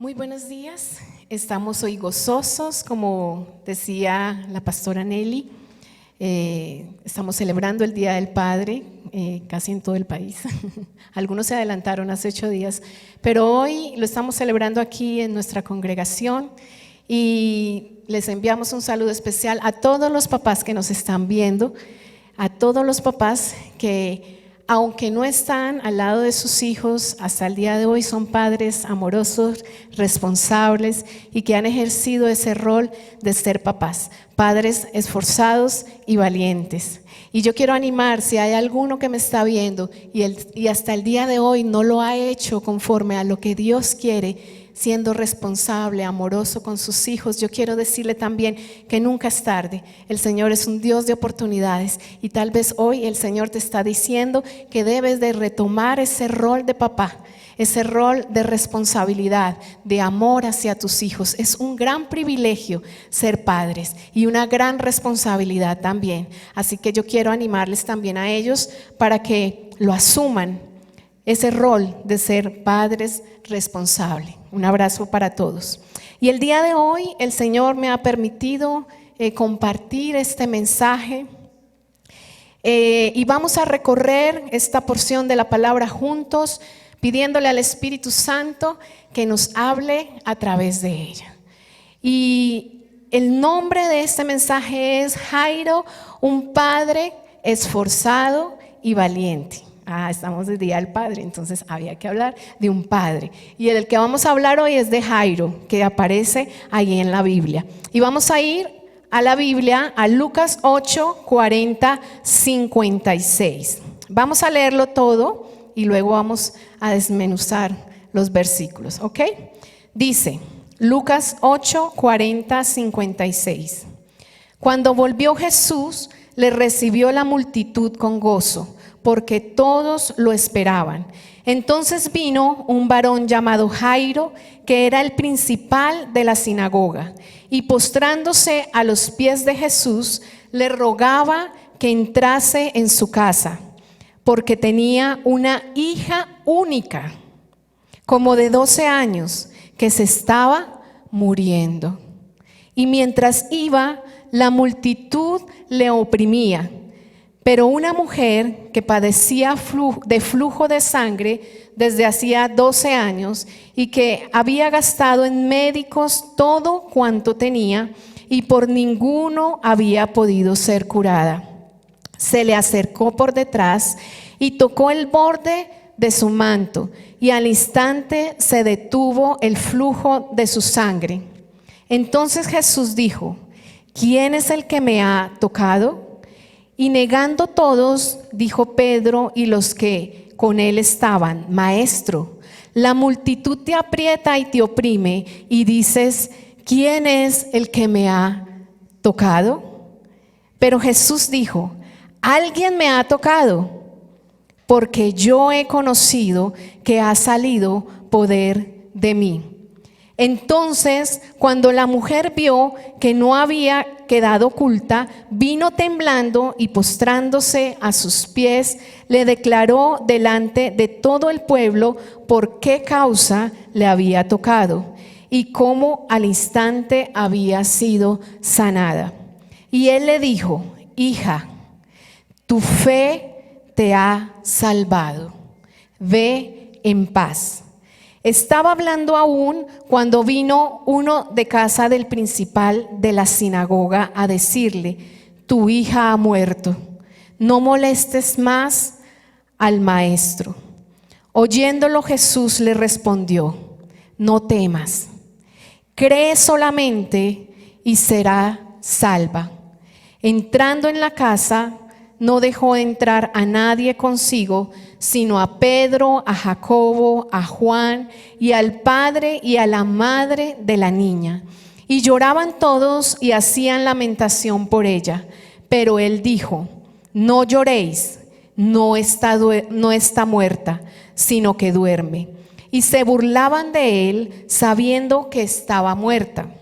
Muy buenos días, estamos hoy gozosos, como decía la pastora Nelly, estamos celebrando el Día del Padre casi en todo el país, algunos se adelantaron hace 8 días, pero hoy lo estamos celebrando aquí en nuestra congregación y les enviamos un saludo especial a todos los papás que nos están viendo, a todos los papás que aunque no están al lado de sus hijos, hasta el día de hoy son padres amorosos, responsables y que han ejercido ese rol de ser papás, padres esforzados y valientes. Y yo quiero animar, si hay alguno que me está viendo y hasta el día de hoy no lo ha hecho conforme a lo que Dios quiere, siendo responsable, amoroso con sus hijos, yo quiero decirle también que nunca es tarde. El Señor es un Dios de oportunidades y tal vez hoy el Señor te está diciendo que debes de retomar ese rol de papá, ese rol de responsabilidad, de amor hacia tus hijos. Es un gran privilegio ser padres y una gran responsabilidad también. Así que yo quiero animarles también a ellos para que lo asuman, ese rol de ser padres responsables. Un abrazo para todos. Y el día de hoy el Señor me ha permitido compartir este mensaje y vamos a recorrer esta porción de la palabra juntos, pidiéndole al Espíritu Santo que nos hable a través de ella. Y el nombre de este mensaje es Jairo, un padre esforzado y valiente. Estamos de Día del Padre, entonces había que hablar de un padre. Y el que vamos a hablar hoy es de Jairo, que aparece ahí en la Biblia. Y vamos a ir a la Biblia, a Lucas 8, 40, 56. Vamos a leerlo todo y luego vamos a desmenuzar los versículos, ¿ok? Dice, Lucas 8, 40, 56. Cuando volvió Jesús, le recibió la multitud con gozo, porque todos lo esperaban. Entonces vino un varón llamado Jairo, que era el principal de la sinagoga, y postrándose a los pies de Jesús, le rogaba que entrase en su casa, porque tenía una hija única, como de 12 años, que se estaba muriendo. Y mientras iba, la multitud le oprimía. Pero una mujer que padecía de flujo de sangre desde hacía 12 años y que había gastado en médicos todo cuanto tenía y por ninguno había podido ser curada, se le acercó por detrás y tocó el borde de su manto y al instante se detuvo el flujo de su sangre. Entonces Jesús dijo: ¿quién es el que me ha tocado? Y negando todos, dijo Pedro y los que con él estaban: Maestro, la multitud te aprieta y te oprime y dices: ¿quién es el que me ha tocado? Pero Jesús dijo: alguien me ha tocado, porque yo he conocido que ha salido poder de mí. Entonces, cuando la mujer vio que no había quedado oculta, vino temblando y postrándose a sus pies, le declaró delante de todo el pueblo por qué causa le había tocado y cómo al instante había sido sanada. Y él le dijo: hija, tu fe te ha salvado, ve en paz. Estaba hablando aún cuando vino uno de casa del principal de la sinagoga a decirle: tu hija ha muerto, no molestes más al maestro. Oyéndolo, Jesús le respondió: no temas, cree solamente y será salva. Entrando en la casa, no dejó entrar a nadie consigo, sino a Pedro, a Jacobo, a Juan y al padre y a la madre de la niña. Y lloraban todos y hacían lamentación por ella. Pero él dijo: no lloréis, no está muerta, sino que duerme. Y se burlaban de él, sabiendo que estaba muerta.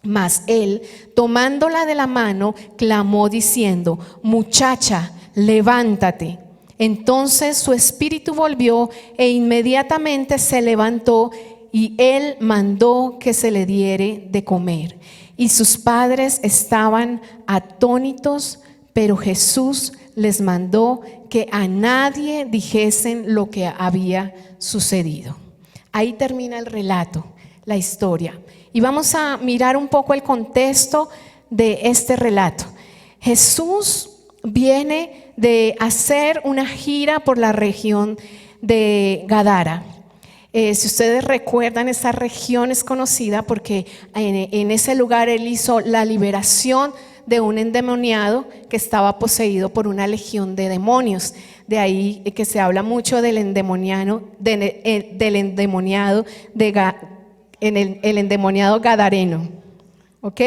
Mas él, tomándola de la mano, clamó diciendo: muchacha, levántate. Entonces su espíritu volvió e inmediatamente se levantó y él mandó que se le diere de comer. Y sus padres estaban atónitos, pero Jesús les mandó que a nadie dijesen lo que había sucedido. Ahí termina el relato, la historia. Y vamos a mirar un poco el contexto de este relato. Jesús viene de hacer una gira por la región de Gadara. Si ustedes recuerdan, esa región es conocida porque en ese lugar él hizo la liberación de un endemoniado que estaba poseído por una legión de demonios. De ahí que se habla mucho del endemoniado, el endemoniado gadareno. ¿Ok?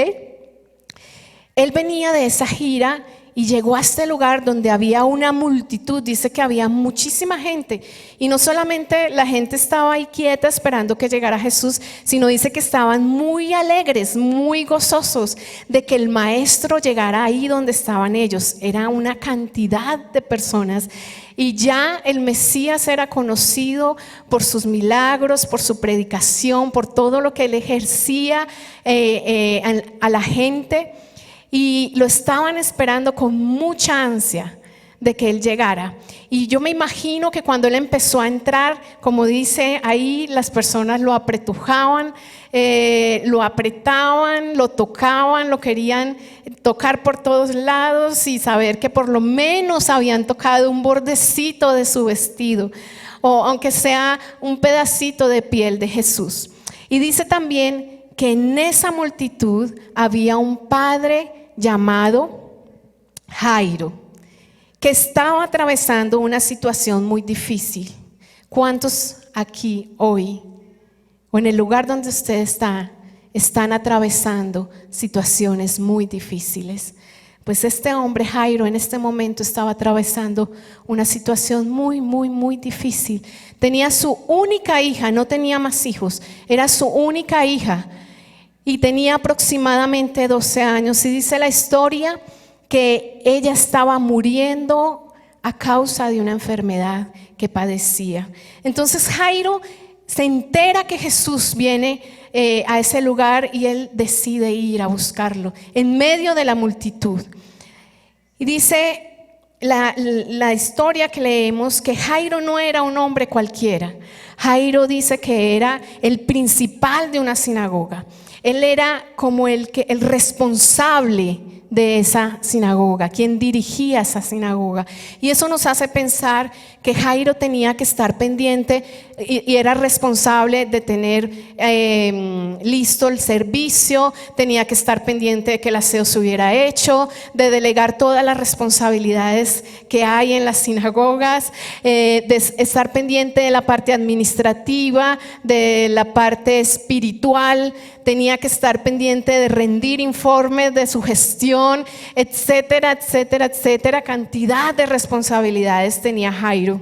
Él venía de esa gira y llegó a este lugar donde había una multitud. Dice que había muchísima gente, y no solamente la gente estaba ahí quieta esperando que llegara Jesús, sino dice que estaban muy alegres, muy gozosos de que el maestro llegara ahí donde estaban ellos. Era una cantidad de personas, y ya el Mesías era conocido por sus milagros, por su predicación, por todo lo que él ejercía a la gente. Y lo estaban esperando con mucha ansia de que él llegara. Y yo me imagino que cuando él empezó a entrar, como dice ahí, las personas lo apretujaban, lo apretaban, lo tocaban, lo querían tocar por todos lados y saber que por lo menos habían tocado un bordecito de su vestido, o aunque sea un pedacito de piel de Jesús. Y dice también que en esa multitud había un padre llamado Jairo, que estaba atravesando una situación muy difícil. ¿Cuántos aquí hoy, o en el lugar donde usted está, están atravesando situaciones muy difíciles? Pues este hombre Jairo en este momento estaba atravesando una situación muy, muy, muy difícil. Tenía su única hija, no tenía más hijos, era su única hija. Y tenía aproximadamente 12 años, y dice la historia que ella estaba muriendo a causa de una enfermedad que padecía. Entonces Jairo se entera que Jesús viene a ese lugar, y él decide ir a buscarlo en medio de la multitud. Y dice la historia que leemos que Jairo no era un hombre cualquiera. Jairo dice que era el principal de una sinagoga. Él era como el responsable de esa sinagoga, quien dirigía esa sinagoga. Y eso nos hace pensar que Jairo tenía que estar pendiente y era responsable de tener listo el servicio, tenía que estar pendiente de que el aseo se hubiera hecho, de delegar todas las responsabilidades que hay en las sinagogas, de estar pendiente de la parte administrativa, de la parte espiritual. Tenía que estar pendiente de rendir informes de su gestión, etcétera, etcétera, etcétera. Cantidad de responsabilidades tenía Jairo.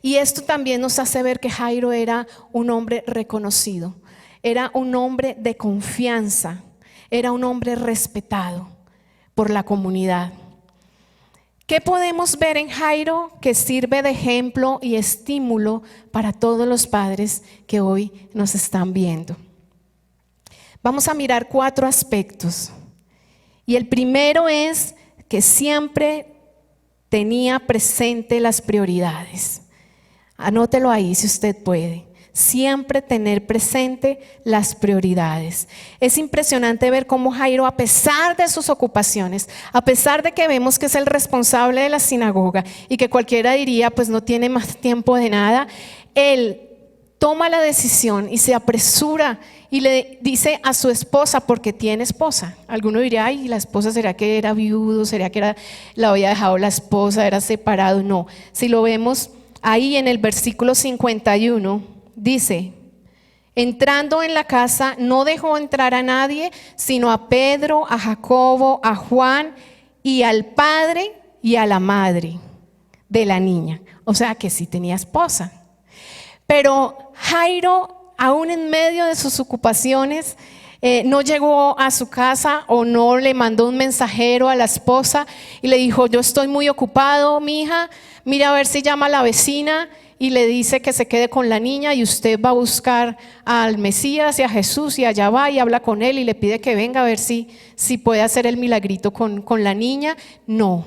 Y esto también nos hace ver que Jairo era un hombre reconocido, era un hombre de confianza, era un hombre respetado por la comunidad. ¿Qué podemos ver en Jairo que sirve de ejemplo y estímulo para todos los padres que hoy nos están viendo? Vamos a mirar 4 aspectos. Y el primero es que siempre tenía presente las prioridades. Anótelo ahí si usted puede. Siempre tener presente las prioridades. Es impresionante ver cómo Jairo, a pesar de sus ocupaciones, a pesar de que vemos que es el responsable de la sinagoga y que cualquiera diría pues no tiene más tiempo de nada, él toma la decisión y se apresura y le dice a su esposa, porque tiene esposa. Alguno diría, ay, la esposa, ¿será que era viudo? ¿Será que la había dejado la esposa? ¿Era separado? No. Si lo vemos ahí en el versículo 51, dice: entrando en la casa, no dejó entrar a nadie, sino a Pedro, a Jacobo, a Juan y al padre y a la madre de la niña. O sea que sí tenía esposa. Pero Jairo, aún en medio de sus ocupaciones, no llegó a su casa o no le mandó un mensajero a la esposa y le dijo: yo estoy muy ocupado, mija, mira a ver si llama a la vecina y le dice que se quede con la niña y usted va a buscar al Mesías y a Jesús y allá va y habla con él y le pide que venga a ver si puede hacer el milagrito con la niña. No.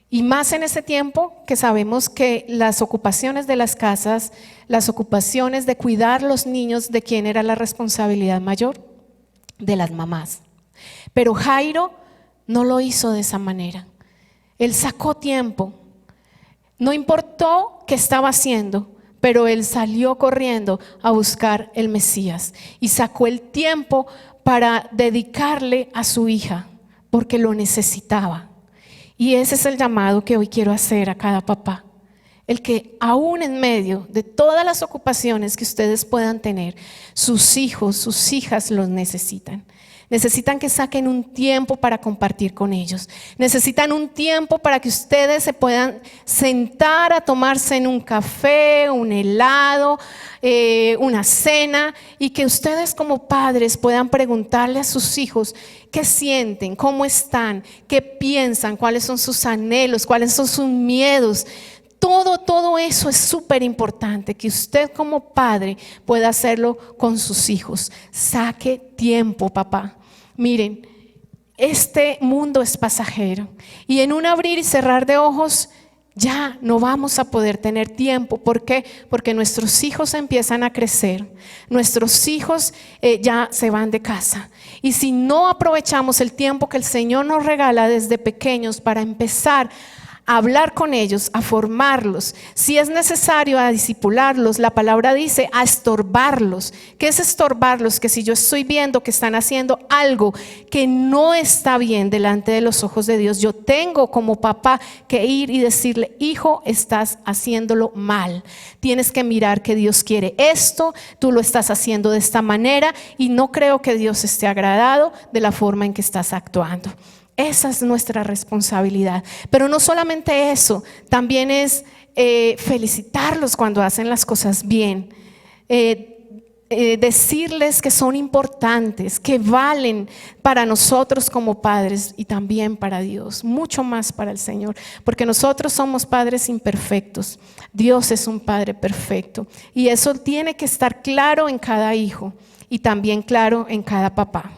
Y más en ese tiempo que sabemos que las ocupaciones de las casas, las ocupaciones de cuidar los niños, ¿de quién era la responsabilidad mayor? De las mamás. Pero Jairo no lo hizo de esa manera. Él sacó tiempo. No importó qué estaba haciendo, pero él salió corriendo a buscar el Mesías y sacó el tiempo para dedicarle a su hija, porque lo necesitaba. Y ese es el llamado que hoy quiero hacer a cada papá. El que aún en medio de todas las ocupaciones que ustedes puedan tener, sus hijos, sus hijas los necesitan. Necesitan que saquen un tiempo para compartir con ellos. Necesitan un tiempo para que ustedes se puedan sentar a tomarse en un café, un helado, una cena, y que ustedes como padres puedan preguntarle a sus hijos qué sienten, cómo están, qué piensan, cuáles son sus anhelos, cuáles son sus miedos. Todo eso es súper importante, que usted como padre pueda hacerlo con sus hijos. Saque tiempo, papá. Miren, este mundo es pasajero y en un abrir y cerrar de ojos ya no vamos a poder tener tiempo. ¿Por qué? Porque nuestros hijos empiezan a crecer, nuestros hijos ya se van de casa. Y si no aprovechamos el tiempo que el Señor nos regala desde pequeños para empezar a hablar con ellos, a formarlos, si es necesario a discipularlos, la palabra dice a estorbarlos. ¿Qué es estorbarlos? Que si yo estoy viendo que están haciendo algo que no está bien delante de los ojos de Dios, yo tengo como papá que ir y decirle: hijo, estás haciéndolo mal, tienes que mirar que Dios quiere esto, tú lo estás haciendo de esta manera y no creo que Dios esté agradado de la forma en que estás actuando. Esa es nuestra responsabilidad. Pero no solamente eso, también es felicitarlos cuando hacen las cosas bien, decirles que son importantes, que valen para nosotros como padres y también para Dios, mucho más para el Señor, porque nosotros somos padres imperfectos, Dios es un Padre perfecto y eso tiene que estar claro en cada hijo y también claro en cada papá.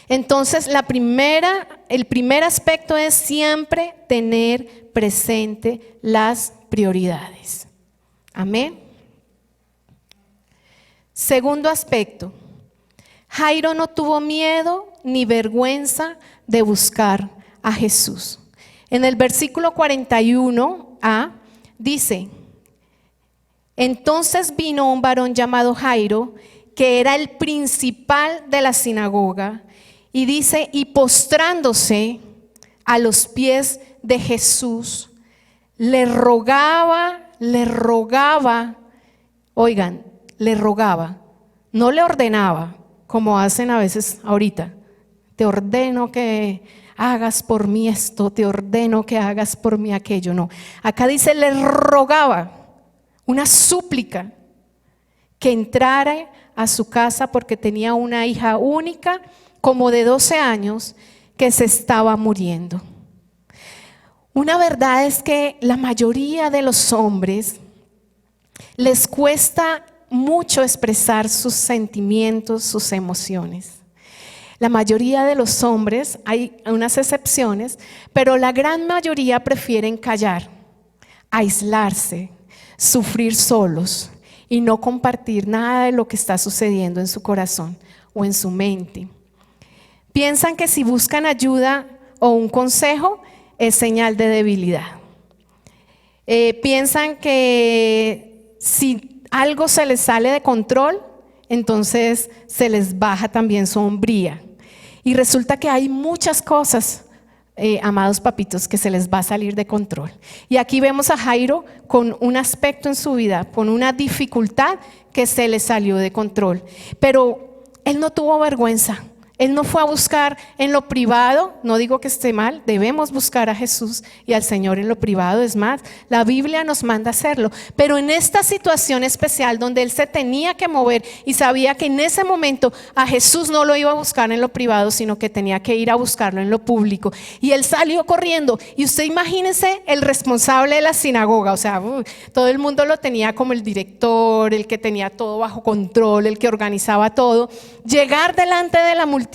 Entonces el primer aspecto es siempre tener presente las prioridades. Amén. Segundo aspecto, Jairo no tuvo miedo ni vergüenza de buscar a Jesús. En el versículo 41a dice: entonces vino un varón llamado Jairo, que era el principal de la sinagoga, y dice, y postrándose a los pies de Jesús, le rogaba, oigan, le rogaba, no le ordenaba, como hacen a veces ahorita. Te ordeno que hagas por mí esto, te ordeno que hagas por mí aquello. No, acá dice, le rogaba, una súplica, que entrara a su casa porque tenía una hija única, como de 12 años, que se estaba muriendo. Una verdad es que la mayoría de los hombres les cuesta mucho expresar sus sentimientos, sus emociones. La mayoría de los hombres, hay unas excepciones, pero la gran mayoría prefieren callar, aislarse, sufrir solos y no compartir nada de lo que está sucediendo en su corazón o en su mente. Piensan que si buscan ayuda o un consejo es señal de debilidad. Piensan que si algo se les sale de control, entonces se les baja también su hombría. Y resulta que hay muchas cosas, amados papitos, que se les va a salir de control. Y aquí vemos a Jairo con un aspecto en su vida, con una dificultad que se le salió de control. Pero él no tuvo vergüenza. Él no fue a buscar en lo privado, no digo que esté mal, debemos buscar a Jesús y al Señor en lo privado, es más, la Biblia nos manda a hacerlo, pero en esta situación especial donde Él se tenía que mover y sabía que en ese momento a Jesús no lo iba a buscar en lo privado, sino que tenía que ir a buscarlo en lo público, y Él salió corriendo, y usted imagínese el responsable de la sinagoga, o sea, todo el mundo lo tenía como el director, el que tenía todo bajo control, el que organizaba todo, llegar delante de la multitud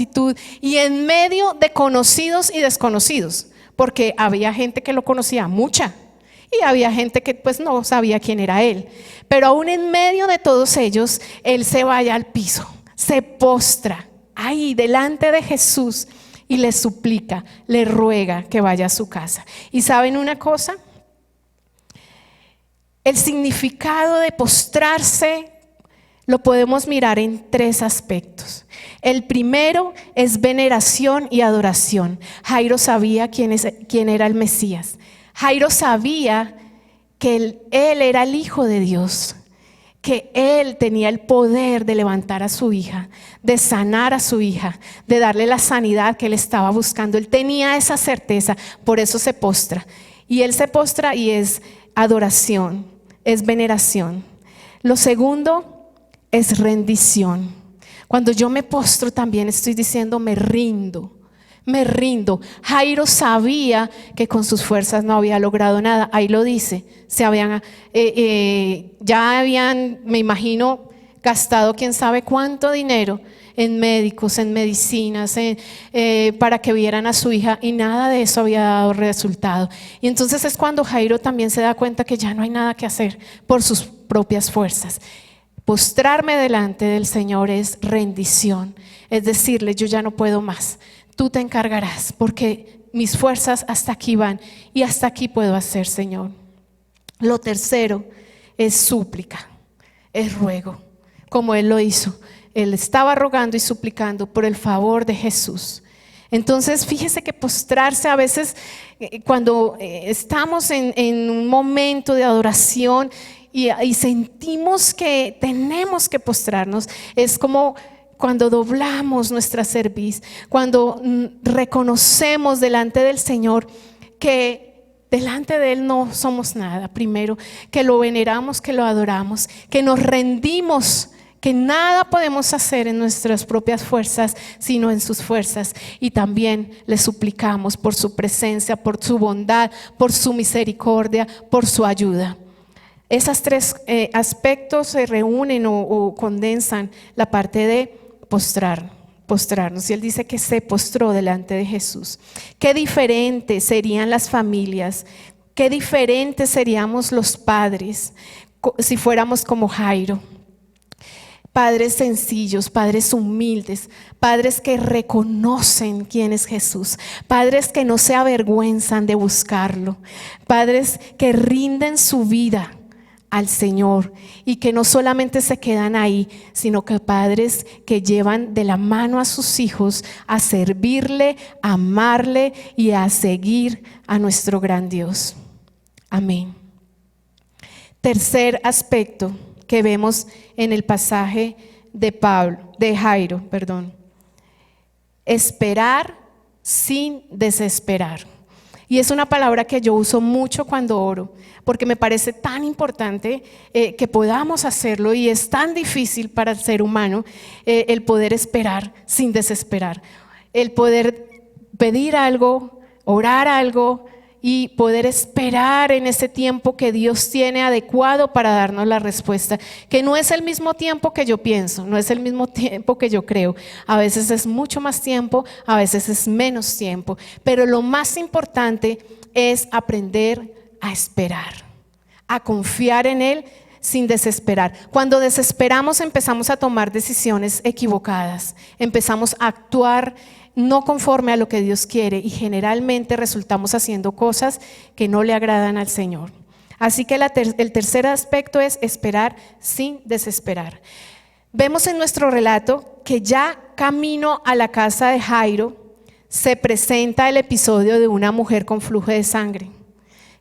y en medio de conocidos y desconocidos, porque había gente que lo conocía, mucha, y había gente que pues no sabía quién era Él, pero aún en medio de todos ellos, Él se vaya al piso, se postra ahí delante de Jesús y le suplica, le ruega que vaya a su casa. ¿Y saben una cosa? El significado de postrarse lo podemos mirar en 3 aspectos. El primero es veneración y adoración. Jairo sabía quién era el Mesías. Jairo sabía que él era el Hijo de Dios, que Él tenía el poder de levantar a su hija, de sanar a su hija, de darle la sanidad que Él estaba buscando. Él tenía esa certeza, por eso se postra. Y Él se postra y es adoración, es veneración. Lo segundo es rendición. Cuando yo me postro también estoy diciendo me rindo. Me rindo. Jairo sabía que con sus fuerzas no había logrado nada. Ahí lo dice. Ya habían, me imagino, gastado quién sabe cuánto dinero en médicos, en medicinas, para que vieran a su hija, y nada de eso había dado resultado. Y entonces es cuando Jairo también se da cuenta que ya no hay nada que hacer por sus propias fuerzas. Postrarme delante del Señor es rendición, es decirle, yo ya no puedo más. Tú te encargarás, porque mis fuerzas hasta aquí van y hasta aquí puedo hacer, Señor. Lo tercero es súplica, es ruego, como Él lo hizo. Él estaba rogando y suplicando por el favor de Jesús. Entonces, fíjese que postrarse a veces, cuando estamos en un momento de adoración y sentimos que tenemos que postrarnos, es como cuando doblamos nuestra cerviz, cuando reconocemos delante del Señor que delante de Él no somos nada, primero, que lo veneramos, que lo adoramos, que nos rendimos, que nada podemos hacer en nuestras propias fuerzas, sino en sus fuerzas, y también le suplicamos por su presencia, por su bondad, por su misericordia, por su ayuda. Esos 3 aspectos se reúnen o condensan la parte de postrarnos, y Él dice que se postró delante de Jesús. Qué diferentes serían las familias, qué diferentes seríamos los padres si fuéramos como Jairo. Padres sencillos, padres humildes, padres que reconocen quién es Jesús, padres que no se avergüenzan de buscarlo, padres que rinden su vida al Señor y que no solamente se quedan ahí, sino que padres que llevan de la mano a sus hijos a servirle, a amarle y a seguir a nuestro gran Dios. Amén. Tercer aspecto que vemos en el pasaje de Jairo, esperar sin desesperar. Y es una palabra que yo uso mucho cuando oro, porque me parece tan importante que podamos hacerlo, y es tan difícil para el ser humano el poder esperar sin desesperar, el poder pedir algo, orar algo y poder esperar en ese tiempo que Dios tiene adecuado para darnos la respuesta, que no es el mismo tiempo que yo pienso, no es el mismo tiempo que yo creo, a veces es mucho más tiempo, a veces es menos tiempo, pero lo más importante es aprender a esperar, a confiar en Él sin desesperar. Cuando desesperamos empezamos a tomar decisiones equivocadas, empezamos a actuar no conforme a lo que Dios quiere, y generalmente resultamos haciendo cosas que no le agradan al Señor. Así que el tercer aspecto es esperar sin desesperar. Vemos en nuestro relato que ya camino a la casa de Jairo se presenta el episodio de una mujer con flujo de sangre,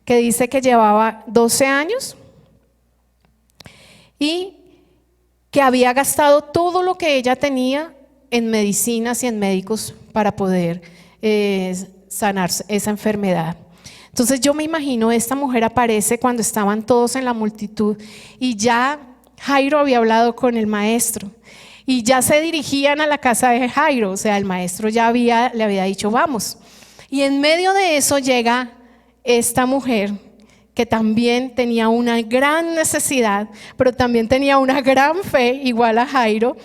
que dice que llevaba 12 años y que había gastado todo lo que ella tenía en medicinas y en médicos para poder sanar esa enfermedad. Entonces yo me imagino, esta mujer aparece cuando estaban todos en la multitud y ya Jairo había hablado con el maestro y ya se dirigían a la casa de Jairo, o sea, el maestro ya le había dicho vamos. Y en medio de eso llega esta mujer que también tenía una gran necesidad, pero también tenía una gran fe igual a Jairo,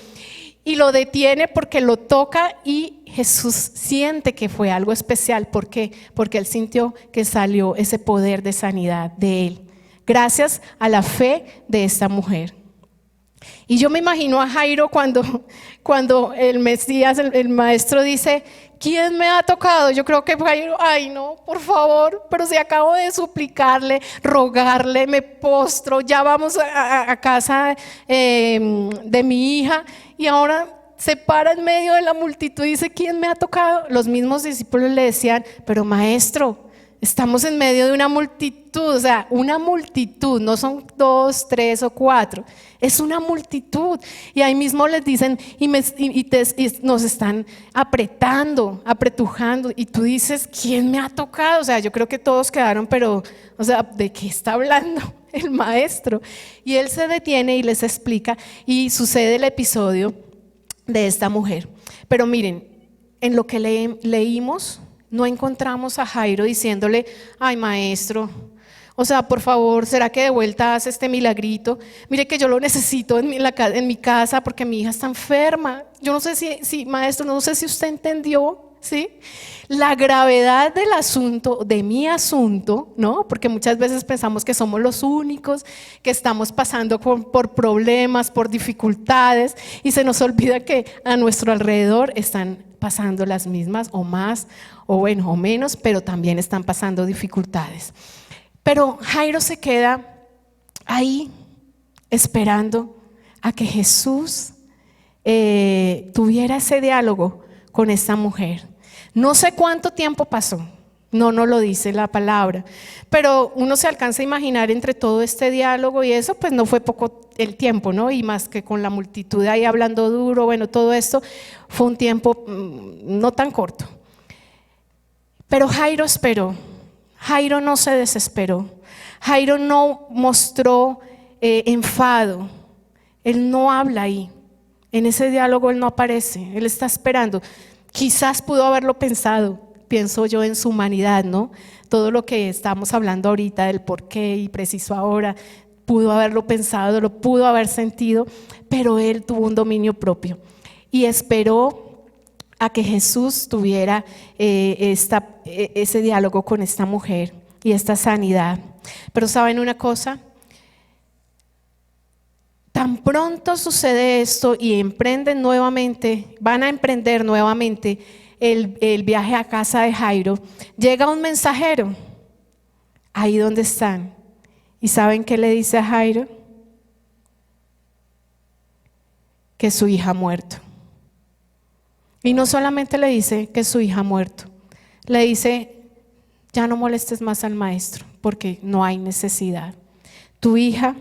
y lo detiene porque lo toca y Jesús siente que fue algo especial. ¿Por qué? Porque él sintió que salió ese poder de sanidad de él, gracias a la fe de esta mujer. Y yo me imagino a Jairo cuando el Mesías, el maestro dice, ¿quién me ha tocado? Yo creo que Jairo, ay no, por favor, pero si acabo de suplicarle, rogarle, me postro, ya vamos a casa de mi hija y ahora se para en medio de la multitud y dice, ¿quién me ha tocado? Los mismos discípulos le decían, pero maestro, estamos en medio de una multitud, o sea, una multitud, no son 2, 3 o 4, es una multitud. Y ahí mismo les dicen, y nos están apretujando, y tú dices, ¿quién me ha tocado? O sea, yo creo que todos quedaron, pero, o sea, ¿de qué está hablando el maestro? Y él se detiene y les explica, y sucede el episodio de esta mujer. Pero miren, en lo que leímos, no encontramos a Jairo diciéndole, ay maestro, o sea, por favor, ¿será que de vuelta hace este milagrito? Mire que yo lo necesito en mi casa porque mi hija está enferma. Yo no sé si maestro, no sé si usted entendió, ¿sí? La gravedad del asunto, de mi asunto, ¿no? Porque muchas veces pensamos que somos los únicos que estamos pasando por problemas, por dificultades, y se nos olvida que a nuestro alrededor están pasando las mismas o más, o bueno, o menos, pero también están pasando dificultades. Pero Jairo se queda ahí esperando a que Jesús tuviera ese diálogo con esta mujer. No sé cuánto tiempo pasó, no lo dice la palabra, pero uno se alcanza a imaginar entre todo este diálogo y eso, pues no fue poco el tiempo, ¿no? Y más que con la multitud ahí hablando duro, bueno, todo esto fue un tiempo no tan corto. Pero Jairo esperó, Jairo no se desesperó, Jairo no mostró enfado, él no habla ahí, en ese diálogo él no aparece, él está esperando. Quizás pudo haberlo pensado, pienso yo en su humanidad, ¿no? Todo lo que estamos hablando ahorita del por qué y preciso ahora, pudo haberlo pensado, lo pudo haber sentido, pero él tuvo un dominio propio y esperó a que Jesús tuviera ese diálogo con esta mujer y esta sanidad. Pero ¿saben una cosa? Tan pronto sucede esto y van a emprender nuevamente el viaje a casa de Jairo, llega un mensajero ahí donde están. ¿Y saben qué le dice a Jairo? Que su hija ha muerto. Y no solamente le dice que su hija ha muerto, le dice, ya no molestes más al maestro porque no hay necesidad. Tu hija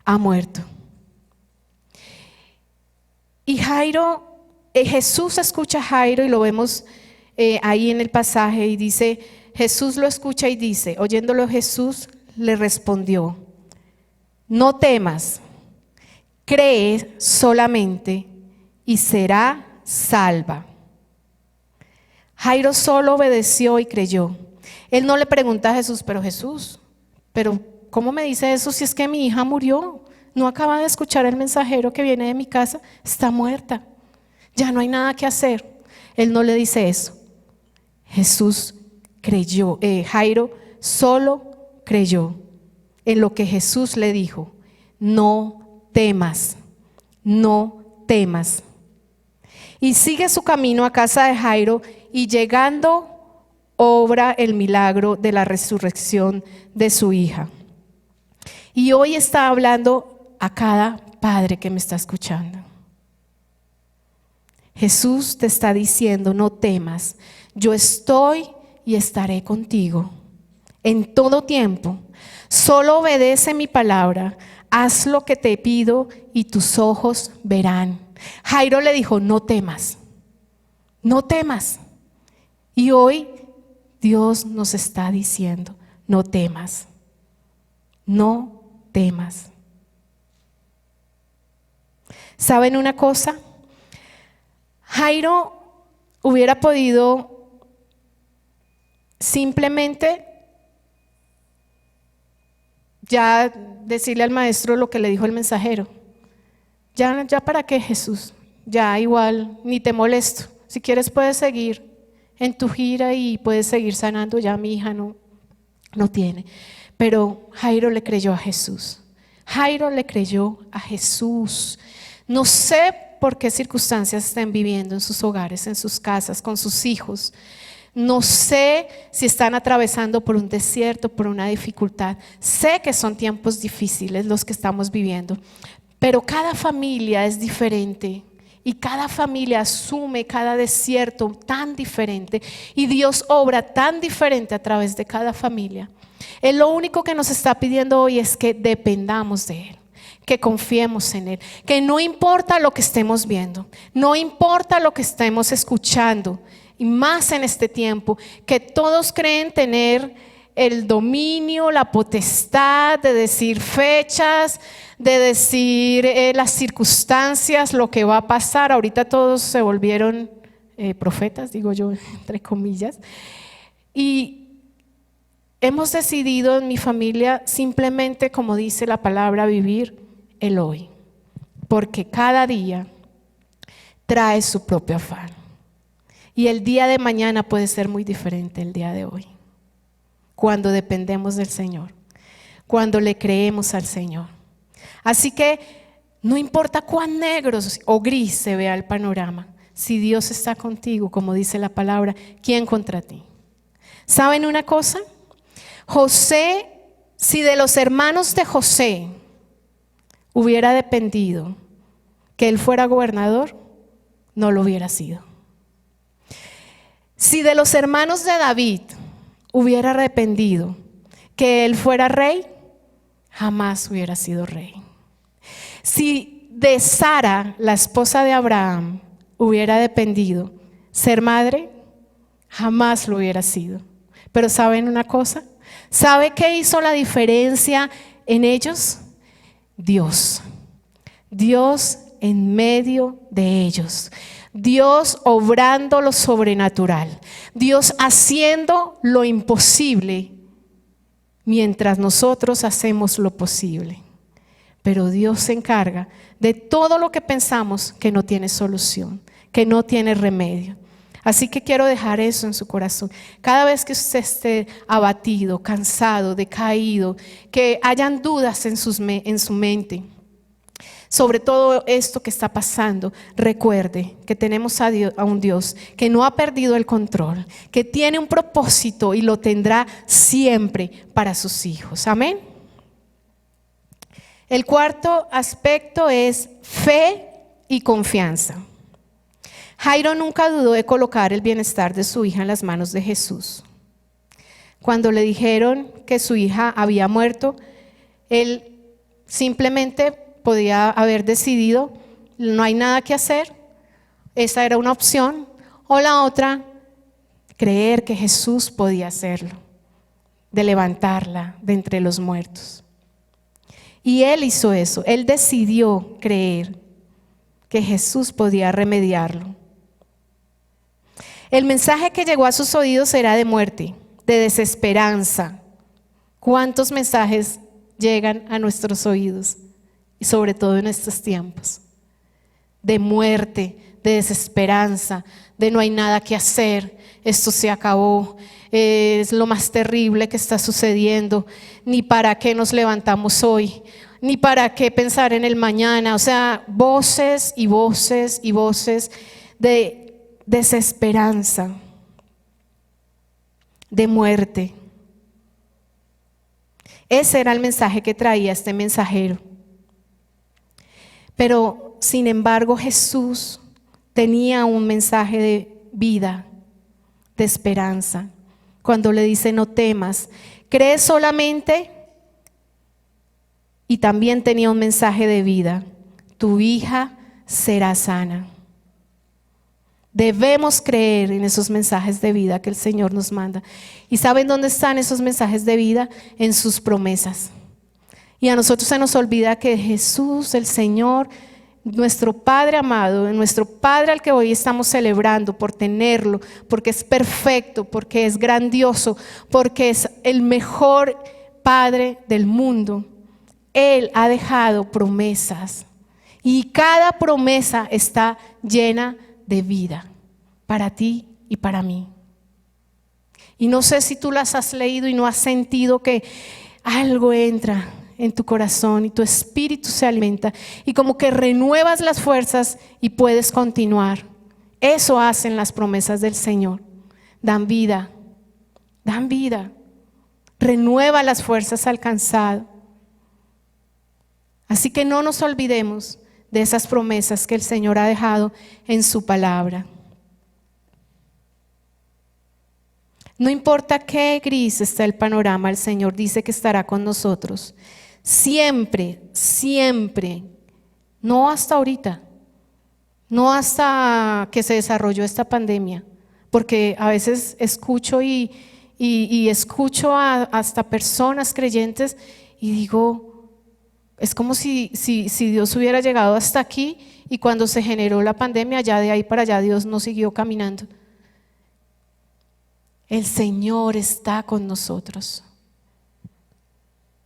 ha muerto. Y Jesús escucha a Jairo y lo vemos ahí en el pasaje y dice, Jesús lo escucha y dice, oyéndolo Jesús le respondió, no temas, cree solamente y será salva. Jairo solo obedeció y creyó. Él no le pregunta a Jesús, pero ¿cómo me dice eso si es que mi hija murió? No acaba de escuchar el mensajero que viene de mi casa, está muerta, ya no hay nada que hacer. Él no le dice eso. Jesús creyó, Jairo solo creyó en lo que Jesús le dijo, no temas, no temas. Y sigue su camino a casa de Jairo y llegando obra el milagro de la resurrección de su hija. Y hoy está hablando a cada padre que me está escuchando. Jesús te está diciendo, no temas, yo estoy y estaré contigo en todo tiempo. Solo obedece mi palabra, haz lo que te pido y tus ojos verán. Jairo le dijo, no temas, no temas. Y hoy Dios nos está diciendo, no temas, no temas. ¿Saben una cosa? Jairo hubiera podido simplemente ya decirle al maestro lo que le dijo el mensajero. Ya para qué, Jesús, ya igual ni te molesto. Si quieres puedes seguir en tu gira y puedes seguir sanando, ya mi hija no tiene. Pero Jairo le creyó a Jesús. Jairo le creyó a Jesús. No sé por qué circunstancias estén viviendo en sus hogares, en sus casas, con sus hijos. No sé si están atravesando por un desierto, por una dificultad. Sé que son tiempos difíciles los que estamos viviendo, pero cada familia es diferente y cada familia asume cada desierto tan diferente y Dios obra tan diferente a través de cada familia. Él lo único que nos está pidiendo hoy es que dependamos de Él, que confiemos en Él, que no importa lo que estemos viendo, no importa lo que estemos escuchando, y más en este tiempo, que todos creen tener el dominio, la potestad de decir fechas, de decir las circunstancias, lo que va a pasar. Ahorita todos se volvieron profetas, digo yo, entre comillas. Y hemos decidido en mi familia simplemente, como dice la palabra, vivir el hoy, porque cada día trae su propio afán. Y el día de mañana puede ser muy diferente el día de hoy, cuando dependemos del Señor, cuando le creemos al Señor. Así que no importa cuán negro o gris se vea el panorama, si Dios está contigo, como dice la palabra, ¿quién contra ti? ¿Saben una cosa? José, si de los hermanos de José hubiera dependido que él fuera gobernador, no lo hubiera sido. Si de los hermanos de David hubiera dependido que él fuera rey, jamás hubiera sido rey. Si de Sara, la esposa de Abraham, hubiera dependido ser madre, jamás lo hubiera sido. Pero ¿saben una cosa? ¿Sabe qué hizo la diferencia en ellos? Dios. Dios en medio de ellos. Dios obrando lo sobrenatural, Dios haciendo lo imposible mientras nosotros hacemos lo posible. Pero Dios se encarga de todo lo que pensamos que no tiene solución, que no tiene remedio. Así que quiero dejar eso en su corazón. Cada vez que usted esté abatido, cansado, decaído, que hayan dudas en su mente sobre todo esto que está pasando, recuerde que tenemos a un Dios que no ha perdido el control, que tiene un propósito y lo tendrá siempre para sus hijos. Amén. El cuarto aspecto es fe y confianza. Jairo nunca dudó de colocar el bienestar de su hija en las manos de Jesús. Cuando le dijeron que su hija había muerto, él simplemente podía haber decidido, no hay nada que hacer, esa era una opción, o la otra, creer que Jesús podía hacerlo, de levantarla de entre los muertos. Y él hizo eso, él decidió creer que Jesús podía remediarlo. El mensaje que llegó a sus oídos era de muerte, de desesperanza. ¿Cuántos mensajes llegan a nuestros oídos? Y sobre todo en estos tiempos, de muerte, de desesperanza, de no hay nada que hacer, esto se acabó, es lo más terrible que está sucediendo, ni para qué nos levantamos hoy, ni para qué pensar en el mañana. O sea, voces y voces y voces de desesperanza, de muerte. Ese era el mensaje que traía este mensajero. Pero sin embargo Jesús tenía un mensaje de vida, de esperanza. Cuando le dice no temas, cree solamente, y también tenía un mensaje de vida. Tu hija será sana. Debemos creer en esos mensajes de vida que el Señor nos manda. ¿Y saben dónde están esos mensajes de vida? En sus promesas. Y a nosotros se nos olvida que Jesús, el Señor, nuestro Padre amado, nuestro Padre al que hoy estamos celebrando por tenerlo, porque es perfecto, porque es grandioso, porque es el mejor Padre del mundo. Él ha dejado promesas y cada promesa está llena de vida para ti y para mí. Y no sé si tú las has leído y no has sentido que algo entra en tu corazón y tu espíritu se alimenta y como que renuevas las fuerzas y puedes continuar. Eso hacen las promesas del Señor. Dan vida, renueva las fuerzas al cansado. Así que no nos olvidemos de esas promesas que el Señor ha dejado en su palabra. No importa qué gris está el panorama, el Señor dice que estará con nosotros. Siempre, siempre, no hasta ahorita, no hasta que se desarrolló esta pandemia, porque a veces escucho y escucho hasta personas creyentes y digo, es como si Dios hubiera llegado hasta aquí y cuando se generó la pandemia, ya de ahí para allá Dios no siguió caminando. El Señor está con nosotros.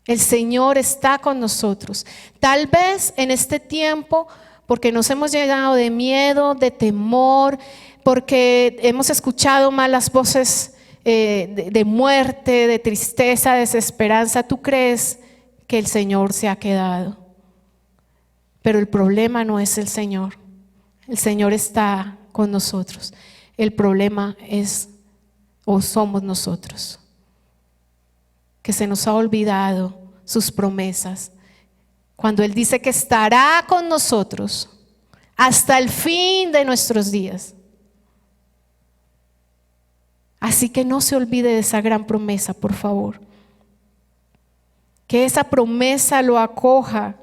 El Señor está con nosotros. Tal vez en este tiempo, porque nos hemos llenado de miedo, de temor, porque hemos escuchado malas voces de muerte, de tristeza, de desesperanza, tú crees que el Señor se ha quedado. Pero el problema no es el Señor. El Señor está con nosotros. El problema es o somos nosotros, que se nos ha olvidado sus promesas. Cuando Él dice que estará con nosotros hasta el fin de nuestros días. Así que no se olvide de esa gran promesa, por favor. Que esa promesa lo acoja,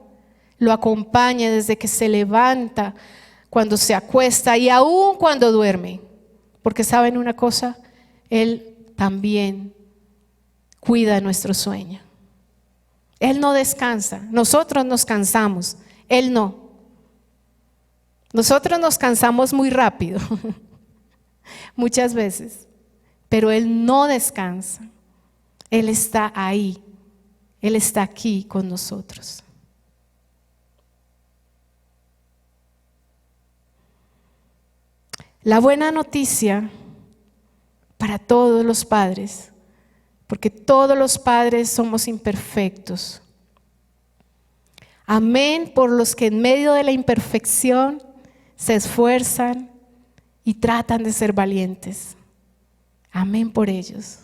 lo acompañe desde que se levanta, cuando se acuesta y aún cuando duerme. Porque ¿saben una cosa? Él también cuida nuestro sueño. Él no descansa, nosotros nos cansamos, Él no. Nosotros nos cansamos muy rápido, muchas veces, pero Él no descansa. Él está ahí, Él está aquí con nosotros. La buena noticia para todos los padres, porque todos los padres somos imperfectos. Amén por los que en medio de la imperfección se esfuerzan y tratan de ser valientes. Amén por ellos.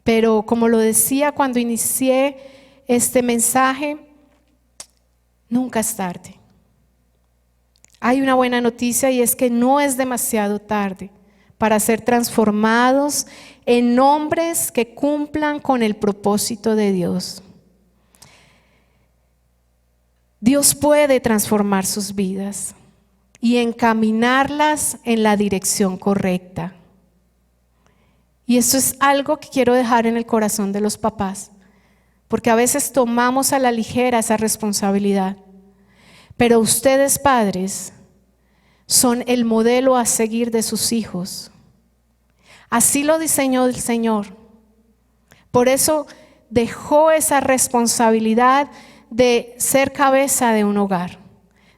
Pero como lo decía cuando inicié este mensaje, nunca es tarde. Hay una buena noticia y es que no es demasiado tarde para ser transformados en hombres que cumplan con el propósito de Dios. Dios puede transformar sus vidas y encaminarlas en la dirección correcta. Y eso es algo que quiero dejar en el corazón de los papás, porque a veces tomamos a la ligera esa responsabilidad. Pero ustedes, padres, son el modelo a seguir de sus hijos. Así lo diseñó el Señor. Por eso dejó esa responsabilidad de ser cabeza de un hogar,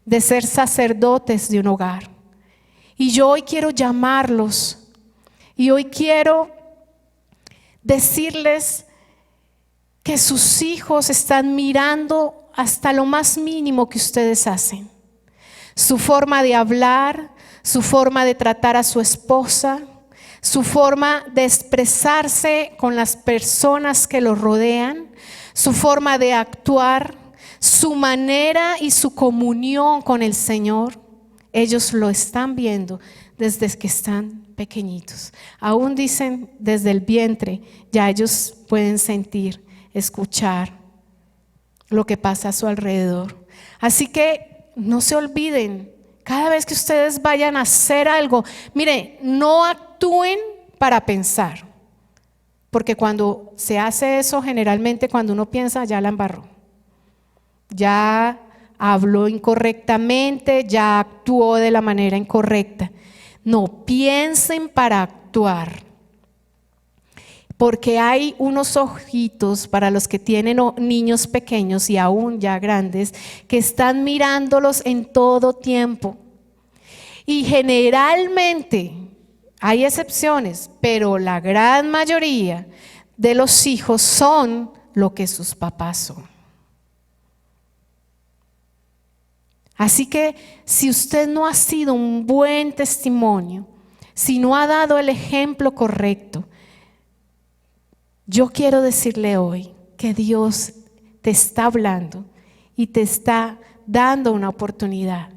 de ser sacerdotes de un hogar. Y yo hoy quiero llamarlos y hoy quiero decirles que sus hijos están mirando hasta lo más mínimo que ustedes hacen. Su forma de hablar, su forma de tratar a su esposa, su forma de expresarse con las personas que lo rodean, su forma de actuar, su manera y su comunión con el Señor. Ellos lo están viendo desde que están pequeñitos. Aún dicen desde el vientre, ya ellos pueden sentir, escuchar lo que pasa a su alrededor. Así que no se olviden, cada vez que ustedes vayan a hacer algo, mire, no actúen para pensar, porque cuando se hace eso, generalmente cuando uno piensa, ya la embarró, ya habló incorrectamente, ya actuó de la manera incorrecta. No, piensen para actuar. Porque hay unos ojitos para los que tienen niños pequeños y aún ya grandes, que están mirándolos en todo tiempo. Y generalmente, hay excepciones, pero la gran mayoría de los hijos son lo que sus papás son. Así que si usted no ha sido un buen testimonio, si no ha dado el ejemplo correcto, yo quiero decirle hoy que Dios te está hablando y te está dando una oportunidad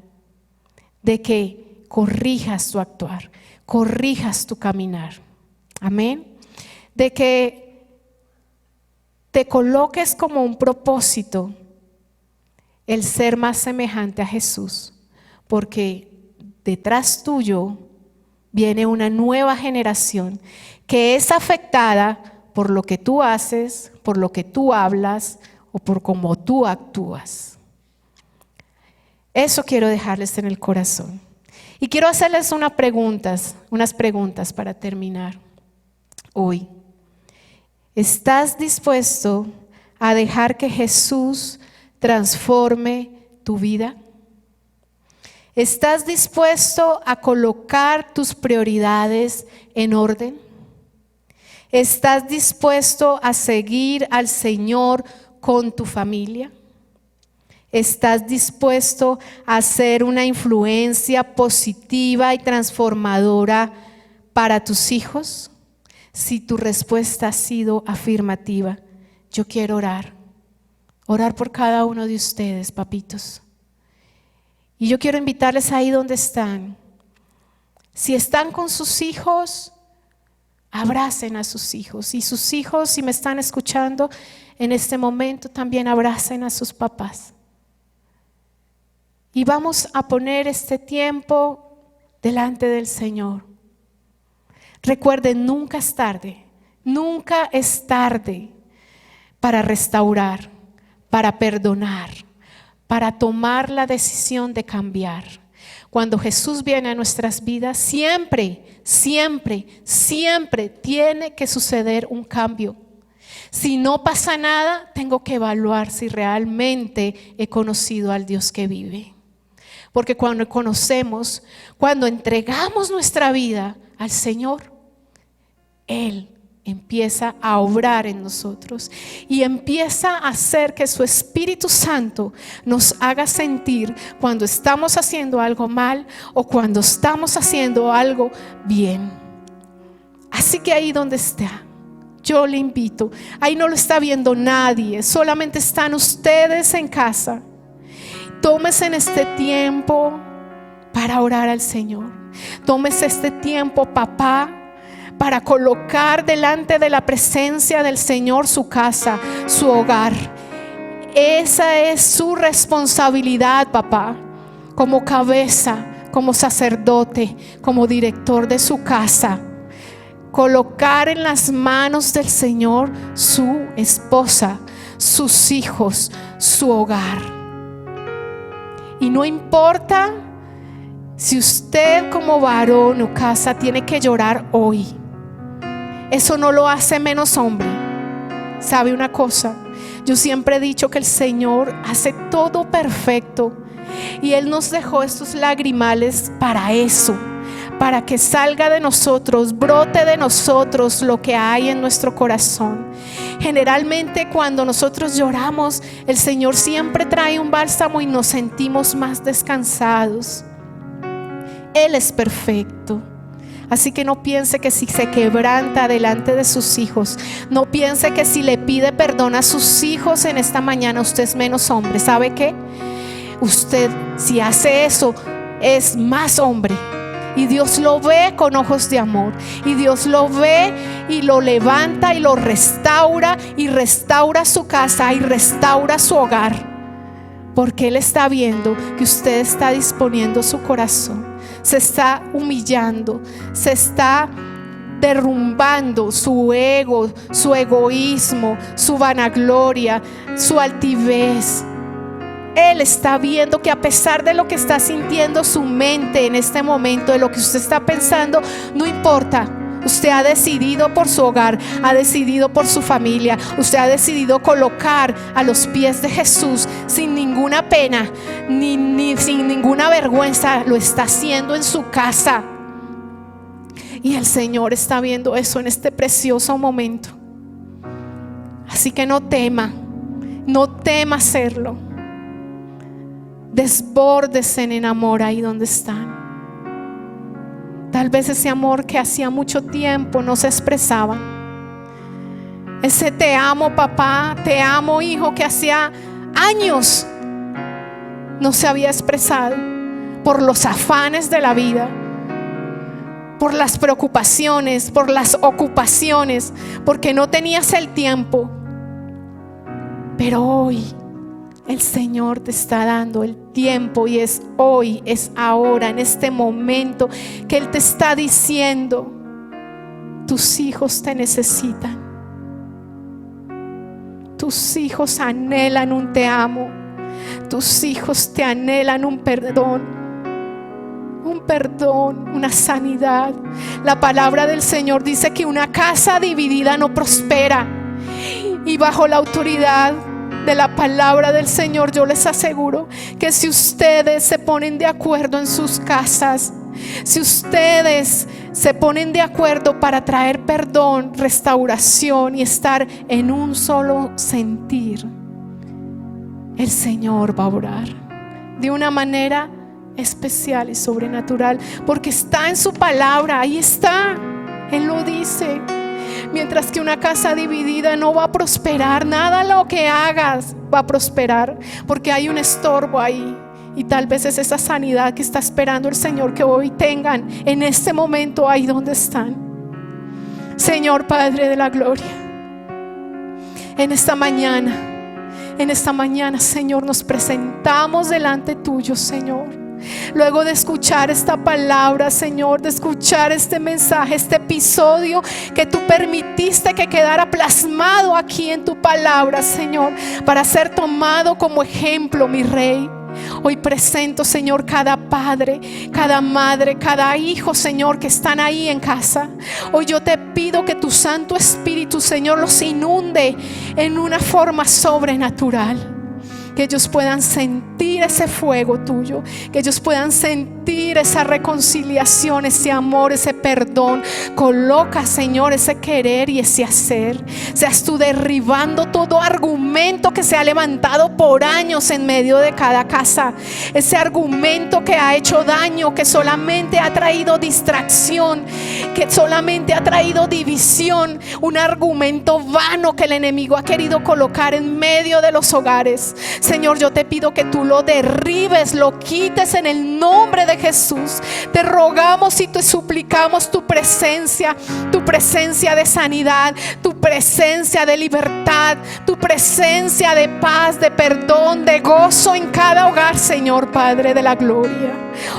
de que corrijas tu actuar, corrijas tu caminar. Amén. De que te coloques como un propósito el ser más semejante a Jesús, porque detrás tuyo viene una nueva generación que es afectada por lo que tú haces, por lo que tú hablas o por cómo tú actúas. Eso quiero dejarles en el corazón. Y quiero hacerles unas preguntas para terminar hoy. ¿Estás dispuesto a dejar que Jesús transforme tu vida? ¿Estás dispuesto a colocar tus prioridades en orden? ¿Estás dispuesto a seguir al Señor con tu familia? ¿Estás dispuesto a ser una influencia positiva y transformadora para tus hijos? Si tu respuesta ha sido afirmativa, yo quiero orar por cada uno de ustedes, papitos. Y yo quiero invitarles ahí donde están. Si están con sus hijos, abracen a sus hijos. Y sus hijos, si me están escuchando en este momento, también abracen a sus papás. Y vamos a poner este tiempo delante del Señor. Recuerden, nunca es tarde para restaurar, para perdonar, para tomar la decisión de cambiar. Cuando Jesús viene a nuestras vidas, siempre tiene que suceder un cambio. Si no pasa nada, tengo que evaluar si realmente he conocido al Dios que vive. Porque cuando conocemos, cuando entregamos nuestra vida al Señor, Él empieza a obrar en nosotros y empieza a hacer que su Espíritu Santo nos haga sentir cuando estamos haciendo algo mal o cuando estamos haciendo algo bien. Así que ahí donde está, yo le invito, ahí no lo está viendo nadie, solamente están ustedes en casa. Tómese en este tiempo para orar al Señor. Tómese este tiempo, papá, para colocar delante de la presencia del Señor su casa, su hogar. Esa es su responsabilidad, papá, como cabeza, como sacerdote, como director de su casa. Colocar en las manos del Señor su esposa, sus hijos, su hogar. Y no importa si usted como varón o casa tiene que llorar hoy, eso no lo hace menos hombre. ¿Sabe una cosa? Yo siempre he dicho que el Señor hace todo perfecto y Él nos dejó estos lagrimales para eso, para que salga de nosotros, brote de nosotros lo que hay en nuestro corazón. Generalmente cuando nosotros lloramos, el Señor siempre trae un bálsamo y nos sentimos más descansados. Él es perfecto. Así que no piense que si se quebranta delante de sus hijos, no piense que si le pide perdón a sus hijos en esta mañana, usted es menos hombre. ¿Sabe qué? Usted, si hace eso, es más hombre. Y Dios lo ve con ojos de amor. Y Dios lo ve y lo levanta y lo restaura. Y restaura su casa y restaura su hogar. porque Él está viendo que usted está disponiendo su corazón, se está humillando, se está derrumbando su ego, su egoísmo, su vanagloria, su altivez. Él está viendo que a pesar de lo que está sintiendo su mente en este momento, de lo que usted está pensando, no importa. Usted ha decidido por su hogar, ha decidido por su familia, usted ha decidido colocar a los pies de Jesús sin ninguna pena, ni sin ninguna vergüenza. Lo está haciendo en su casa. Y el Señor está viendo eso en este precioso momento. Así que no tema hacerlo. Desbórdese en amor ahí donde están. Tal vez ese amor que hacía mucho tiempo no se expresaba. Ese te amo papá, te amo hijo, que hacía años no se había expresado por los afanes de la vida, por las preocupaciones, por las ocupaciones, porque no tenías el tiempo. Pero hoy el Señor te está dando el tiempo, y es hoy, es ahora, en este momento que Él te está diciendo: tus hijos te necesitan, tus hijos anhelan un te amo, tus hijos te anhelan un perdón, una sanidad. La palabra del Señor dice que una casa dividida no prospera, y bajo la autoridad de la palabra del Señor, yo les aseguro que si ustedes se ponen de acuerdo en sus casas, si ustedes se ponen de acuerdo para traer perdón, restauración y estar en un solo sentir, el Señor va a obrar de una manera especial y sobrenatural, porque está en su palabra. Ahí está, Él lo dice. Mientras que una casa dividida no va a prosperar, nada lo que hagas va a prosperar, porque hay un estorbo ahí. Y tal vez es esa sanidad que está esperando el Señor que hoy tengan en este momento ahí donde están. Señor Padre de la gloria, en esta mañana, Señor, nos presentamos delante tuyo, Señor. Luego de escuchar esta palabra, Señor, de escuchar este mensaje, este episodio que tú permitiste que quedara plasmado aquí en tu palabra, Señor, para ser tomado como ejemplo, mi Rey. Hoy presento, Señor, cada padre, cada madre, cada hijo, Señor, que están ahí en casa. Hoy yo te pido que tu Santo Espíritu, Señor, los inunde en una forma sobrenatural. Que ellos puedan sentir ese fuego tuyo, que ellos puedan sentir esa reconciliación, ese amor, ese perdón. Coloca, Señor, ese querer y ese hacer. Seas tú derribando todo argumento que se ha levantado por años en medio de cada casa. Ese argumento que ha hecho daño, que solamente ha traído distracción, que solamente ha traído división. Un argumento vano que el enemigo ha querido colocar en medio de los hogares. Señor, yo te pido que tú lo derribes, lo quites en el nombre de Jesús. Te rogamos y te suplicamos tu presencia de sanidad, tu presencia de libertad, tu presencia de paz, de perdón, de gozo en cada hogar, Señor Padre de la gloria.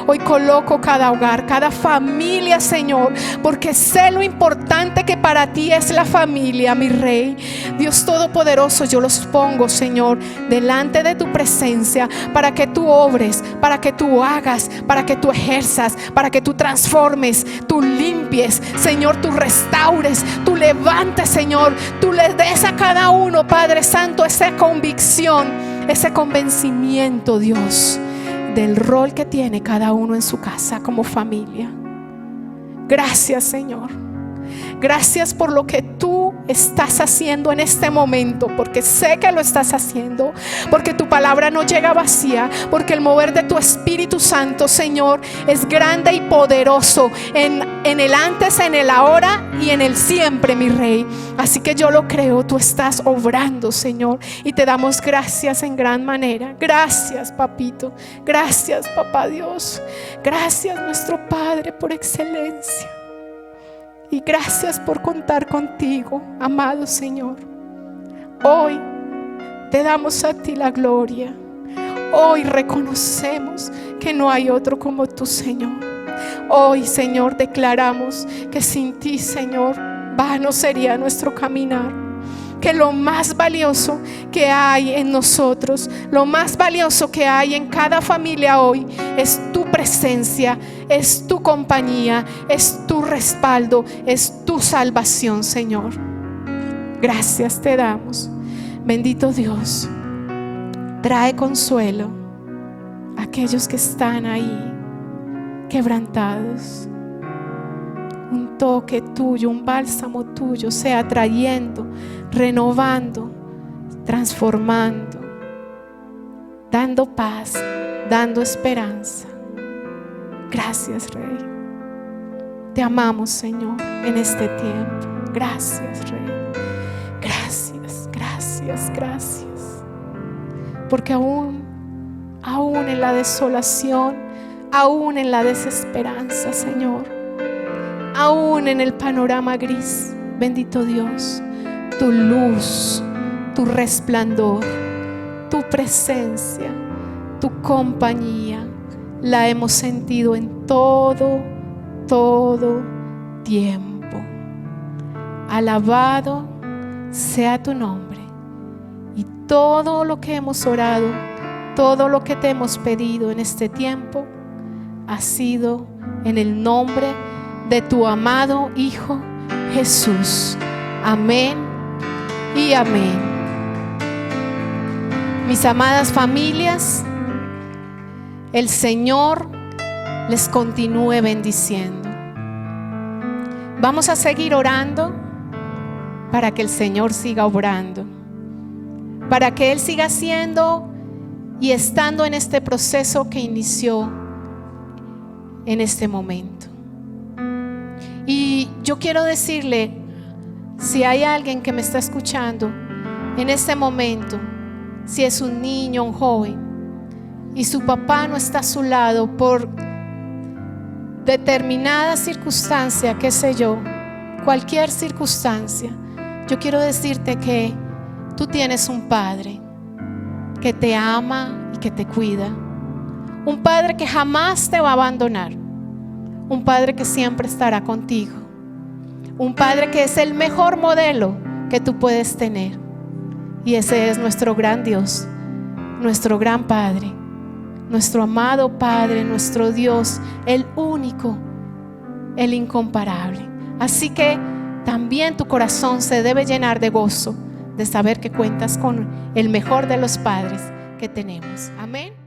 Hoy coloco cada hogar, cada familia, Señor, porque sé lo importante que para ti es la familia, mi Rey. Dios Todopoderoso, yo los pongo, Señor, delante de tu presencia, para que tú obres, para que tú hagas, para que tú ejerzas, para que tú transformes, tú limpies, Señor, tú restaures, tú levantes, Señor, tú le des a cada uno, Padre Santo, esa convicción, ese convencimiento, Dios, del rol que tiene cada uno en su casa como familia. Gracias, Señor. Gracias por lo que tú estás haciendo en este momento, porque sé que lo estás haciendo, porque tu palabra no llega vacía, porque el mover de tu Espíritu Santo, Señor, es grande y poderoso en el antes, en el ahora y en el siempre, mi Rey. Así que yo lo creo, tú estás obrando, Señor, y te damos gracias en gran manera. Gracias, papito. Gracias, papá Dios. Gracias, nuestro Padre por excelencia. Y gracias por contar contigo, amado Señor. Hoy te damos a ti la gloria. Hoy reconocemos que no hay otro como tú, Señor. Hoy, Señor, declaramos que sin ti, Señor, vano sería nuestro caminar. Que lo más valioso que hay en nosotros, lo más valioso que hay en cada familia hoy, es tu presencia, es tu compañía, es tu respaldo, es tu salvación, Señor. Gracias te damos, bendito Dios. Trae consuelo a aquellos que están ahí quebrantados. Un toque tuyo, un bálsamo tuyo sea trayendo, renovando, transformando, dando paz, dando esperanza. Gracias, Rey. Te amamos, Señor, en este tiempo. Gracias, Rey. Gracias, gracias, gracias. Porque aún en la desolación, aún en la desesperanza, Señor, aún en el panorama gris, bendito Dios, tu luz, tu resplandor, tu presencia, tu compañía, la hemos sentido en todo tiempo. Alabado sea tu nombre. Y todo lo que hemos orado, todo lo que te hemos pedido en este tiempo, ha sido en el nombre de tu amado Hijo Jesús. Amén y amén. Mis amadas familias, el Señor les continúe bendiciendo. Vamos a seguir orando para que el Señor siga obrando, para que Él siga haciendo y estando en este proceso que inició en este momento. Y yo quiero decirle, si hay alguien que me está escuchando en este momento, si es un niño, un joven, y su papá no está a su lado por determinada circunstancia, qué sé yo, cualquier circunstancia, yo quiero decirte que tú tienes un Padre que te ama y que te cuida. Un Padre que jamás te va a abandonar. Un Padre que siempre estará contigo. Un Padre que es el mejor modelo que tú puedes tener. Y ese es nuestro gran Dios, nuestro gran Padre, nuestro amado Padre, nuestro Dios, el único, el incomparable. Así que también tu corazón se debe llenar de gozo de saber que cuentas con el mejor de los padres que tenemos. Amén.